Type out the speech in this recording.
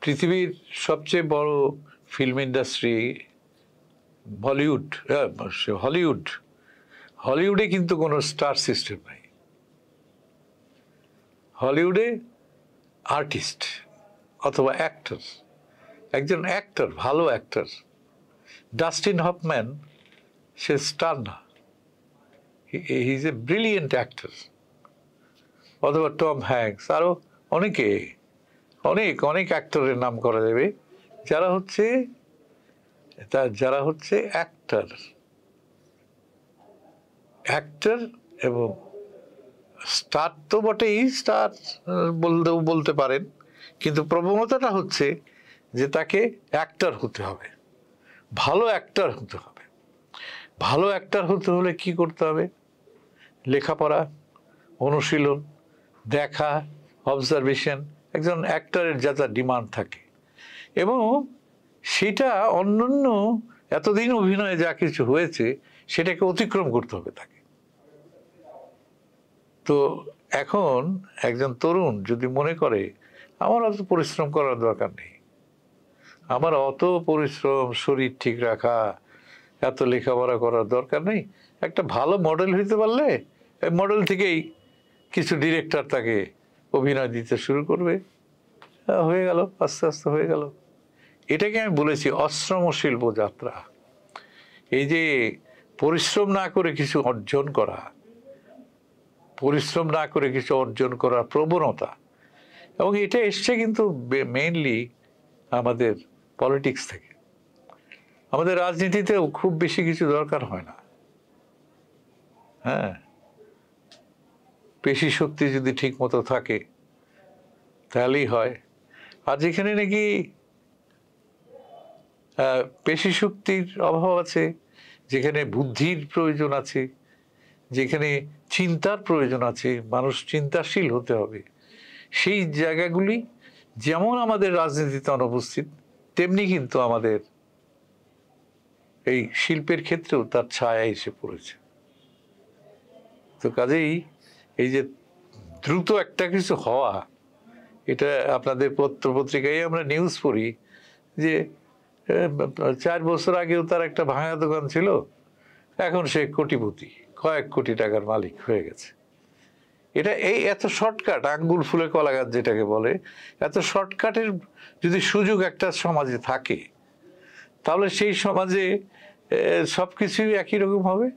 পৃথিবীর সবচেয়ে বড় ফিল্ম ইন্ডাস্ট্রি বলিউড, হলিউডে কিন্তু কোনো স্টার সিস্টেম নাই। হলিউডে আর্টিস্ট অথবা অ্যাক্টর, একজন অ্যাক্টর, ভালো অ্যাক্টর, ডাস্টিন হফম্যান, সে স্টার না, he is a brilliant actor. অথবা টম হ্যাঙ্কস, আরো অনেকে, অনেক অনেক অ্যাক্টরের নাম করা যাবে যারা হচ্ছে অ্যাক্টর এবং স্টার তো বটেই, স্টার বলতে পারেন, কিন্তু প্রবণতাটা হচ্ছে যে তাকে অ্যাক্টর হতে হবে, ভালো অ্যাক্টর হতে হবে। ভালো অ্যাক্টর হতে হলে কি করতে হবে? লেখাপড়া, অনুশীলন, দেখা, অবজারভেশন, একজন অ্যাক্টরের যা যা ডিমান্ড থাকে, এবং সেটা অন্যান্য এতদিন অভিনয়ে যা কিছু হয়েছে সেটাকে অতিক্রম করতে হবে তাকে। তো এখন একজন তরুণ যদি মনে করে আমার অত পরিশ্রম করার দরকার নেই, আমার অত পরিশ্রম, শরীর ঠিক রাখা, এত লেখাপড়া করার দরকার নেই, একটা ভালো মডেল হইতে পারলে মডেল থেকেই কিছু ডিরেক্টর তাকে অভিনয় দিতে শুরু করবে, হয়ে গেল, আস্তে আস্তে হয়ে গেল। এটাকে আমি বলেছি অশ্রম শিল্প যাত্রা। এই যে পরিশ্রম না করে কিছু অর্জন করা, পরিশ্রম না করে কিছু অর্জন করার প্রবণতা, এবং এটা এসছে কিন্তু মেইনলি আমাদের পলিটিক্স থেকে। আমাদের রাজনীতিতেও খুব বেশি কিছু দরকার হয় না। হ্যাঁ, পেশি শক্তি যদি ঠিক মতো থাকে তাহলেই হয়। আর যেখানে নাকি পেশি শক্তির অভাব আছে, যেখানে বুদ্ধির প্রয়োজন আছে, যেখানে চিন্তার প্রয়োজন আছে, মানুষ চিন্তাশীল হতে হবে, সেই জায়গাগুলি যেমন আমাদের রাজনীতিতে অনুপস্থিত, তেমনি কিন্তু আমাদের এই শিল্পের ক্ষেত্রেও তার ছায়া এসে পড়েছে। তো কাজেই এই যে দ্রুত একটা কিছু হওয়া, এটা আপনাদের পত্রপত্রিকায় আমরা নিউজ পড়ি যে 4 বছর আগেও তার একটা ভাঙা দোকান ছিল, এখন সে কোটিপতি, কয়েক কোটি টাকার মালিক হয়ে গেছে। এটা এই এত শর্টকাট, আঙ্গুল ফুলে কলা গাছ যেটাকে বলে, এত শর্টকাটের যদি সুযোগ একটা সমাজে থাকে, তাহলে সেই সমাজে সবকিছুই একই রকম হবে।